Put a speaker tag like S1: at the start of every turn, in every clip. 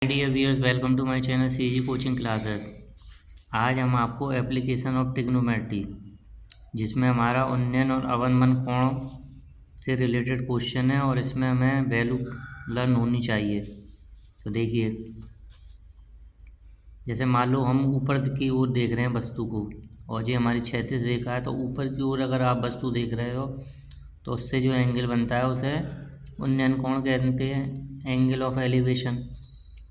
S1: Dear viewers, welcome to my channel CG coaching classes. आज हम आपको एप्लीकेशन ऑफ ट्रिग्नोमेट्री, जिसमें हमारा उन्नयन और अवनमन कोण से रिलेटेड क्वेश्चन है और इसमें हमें वैल्यू लर्न होनी चाहिए। तो देखिए, जैसे मान लो हम ऊपर की ओर देख रहे हैं वस्तु को और ये हमारी क्षैतिज रेखा है, तो ऊपर की ओर अगर आप वस्तु देख रहे हो तो उससे जो एंगल बनता है उसे उन्नयन कोण कहते हैं, एंगल ऑफ एलिवेशन।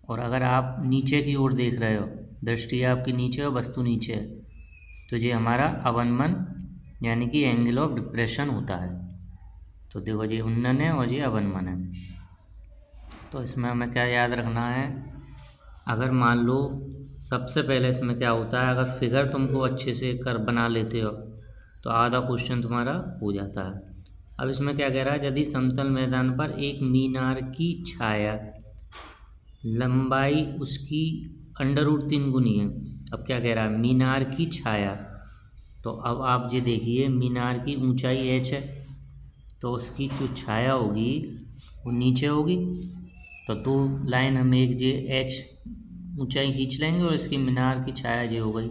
S1: और अगर आप नीचे की ओर देख रहे हो, दृष्टि आपकी नीचे और वस्तु नीचे है, तो ये हमारा अवनमन यानी कि एंगल ऑफ डिप्रेशन होता है। तो देखो, ये उन्नयन है और ये अवनमन है। तो इसमें हमें क्या याद रखना है, अगर मान लो सबसे पहले इसमें क्या होता है, अगर फिगर तुमको अच्छे से कर बना लेते हो तो आधा क्वेश्चन तुम्हारा हो जाता है। अब इसमें क्या कह रहा है, यदि समतल मैदान पर एक मीनार की छाया लंबाई उसकी √3 गुनी है। अब क्या कह रहा है, मीनार की छाया। तो अब आप ये देखिए, मीनार की ऊंचाई h है, तो उसकी जो छाया होगी वो नीचे होगी। तो दो लाइन हम एक जे h ऊंचाई खींच लेंगे और इसकी मीनार की छाया जे हो गई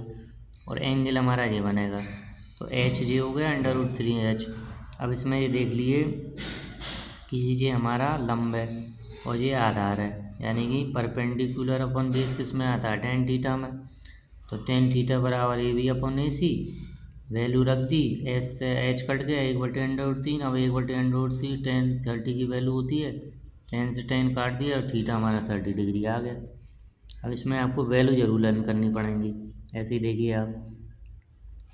S1: और एंगल हमारा ये बनेगा। तो h जे हो गया √3h। अब इसमें ये देख लिए कि ये हमारा लंब है और ये आधार है, यानी कि परपेंडिकुलर अपन बेस किस में आता है, tan थीटा में। तो tan थीटा बराबर AB/AC, वैल्यू रख दी, एस से एच कट गया, 1/√3। अब 1/√3 tan 30 की वैल्यू होती है, tan से tan काट दिया और थीटा हमारा 30 डिग्री आ गया। अब इसमें आपको वैल्यू जरूर लर्न करनी पड़ेंगी। ऐसे ही देखिए, आप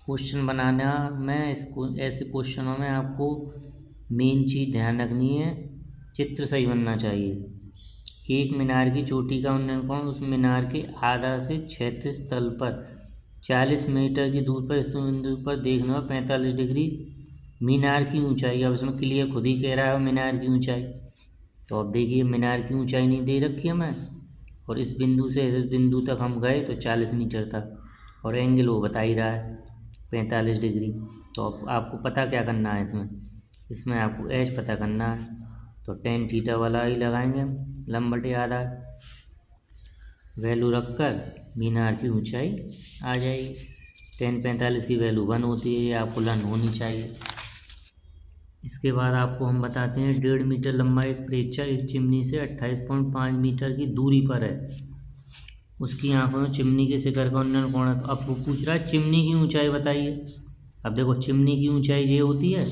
S1: क्वेश्चन बनाना में इसको ऐसे क्वेश्चनों में आपको मेन चीज़ ध्यान रखनी है, चित्र सही बनना चाहिए। एक मीनार की चोटी का उन्नयन कोण उस मीनार के आधा से क्षैतिज तल पर 40 मीटर की दूर पर स्थित बिंदु पर देखने में 45 डिग्री। मीनार की ऊंचाई, अब इसमें क्लियर खुद ही कह रहा है मीनार की ऊंचाई। तो अब देखिए, मीनार की ऊंचाई नहीं दे रखी हमें और इस बिंदु से इस बिंदु तक हम गए तो 40 मीटर था और एंगल वो बता ही रहा है 45 डिग्री। तो अब आपको पता क्या करना है, इसमें आपको एच पता करना है। तो tan थीटा वाला ही लगाएंगे हम, लंब बटे आधार, वैल्यू रखकर मीनार की ऊंचाई आ जाएगी। tan 45 की वैल्यू 1 होती है, ये आपको लर्न होनी चाहिए। इसके बाद आपको हम बताते हैं, 1.5 मीटर लंबा एक प्रेक्षक एक चिमनी से 28.5 मीटर की दूरी पर है। उसकी आंखों में चिमनी के शिखर का उन्नयन कोण है। तो अब वो पूछ रहा है चिमनी की ऊंचाई बताइए। अब देखो, चिमनी की ऊंचाई ये होती है।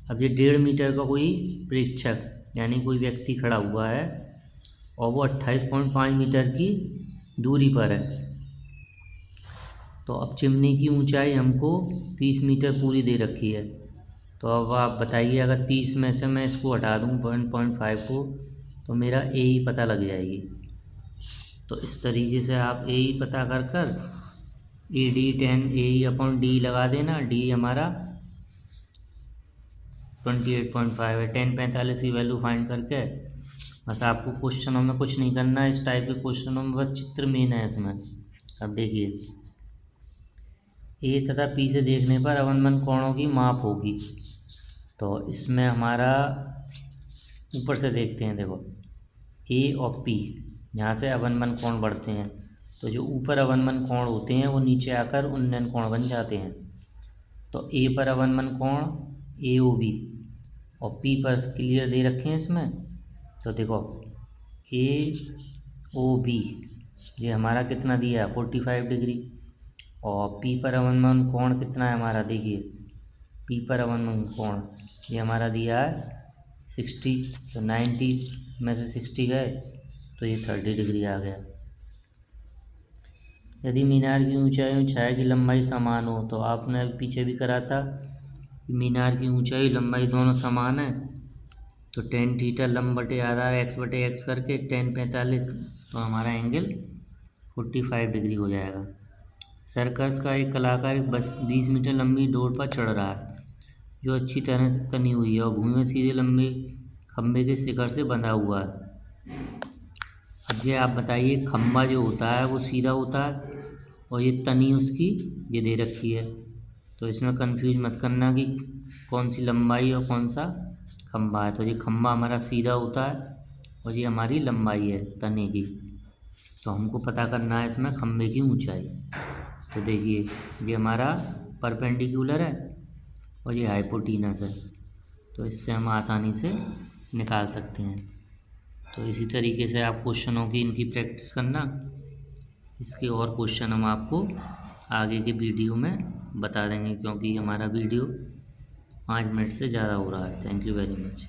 S1: अब ये 1.5 मीटर का कोई प्रेक्षक यानी कोई व्यक्ति खड़ा हुआ है और वो 28.5 मीटर की दूरी पर है। तो अब चिमनी की ऊंचाई हमको 30 मीटर पूरी दे रखी है। तो अब आप बताइए, अगर 30 में से मैं इसको हटा दूँ 1.5 को, तो मेरा ए ही पता लग जाएगी। तो इस तरीके से आप ए ही पता कर कर AD tan AE/D लगा देना। डी हमारा 28.5 है। tan 45 की वैल्यू फाइंड करके बस आपको क्वेश्चनों में कुछ नहीं करना है, इस टाइप के क्वेश्चनों में बस चित्र मेन है इसमें। अब देखिए, ए तथा पी से देखने पर अवनमन कोणों की माप होगी। तो इसमें हमारा ऊपर से देखते हैं, देखो ए और पी, यहाँ से अवनमन कोण बढ़ते हैं, तो जो ऊपर अवनमन कोण होते हैं वो नीचे आकर उन्नयन कोण बन जाते हैं। तो ए पर अवनमन कोण AOB और पी पर क्लियर दे रखे हैं इसमें। तो देखो, AOB ये हमारा कितना दिया है 45 डिग्री और पी पर अवनमन कोण कितना है हमारा, देखिए पी पर अवनमन कोण ये हमारा दिया है 60। तो 90 में से 60 गए तो ये 30 डिग्री आ गया। यदि मीनार की ऊंचाई और छाया की लंबाई समान हो, तो आपने पीछे भी करा था कि मीनार की ऊंचाई लंबाई दोनों समान है, तो tan थीटा लंब बटे आधार x/x करके tan 45, तो हमारा एंगल 45 डिग्री हो जाएगा। सर्कस का एक कलाकार 20 मीटर लंबी डोर पर चढ़ रहा है जो अच्छी तरह से तनी हुई है और भूमि में सीधे लंबे खंभे के शिखर से बंधा हुआ है। अब ये आप बताइए, खंभा जो होता है वो सीधा होता है और ये तनी उसकी ये दे रखी है। तो इसमें कंफ्यूज मत करना कि कौन सी लंबाई और कौन सा खंभा है। तो ये खंभा हमारा सीधा होता है और ये हमारी लंबाई है तने की। तो हमको पता करना है इसमें खंभे की ऊंचाई। तो देखिए ये हमारा परपेंडिकुलर है और ये हाइपोटीनस है, तो इससे हम आसानी से निकाल सकते हैं। तो इसी तरीके से आप क्वेश्चनों की इनकी प्रैक्टिस करना। इसके और क्वेश्चन हम आपको आगे के वीडियो में बता देंगे, क्योंकि हमारा वीडियो 5 मिनट से ज़्यादा हो रहा है। Thank you very much.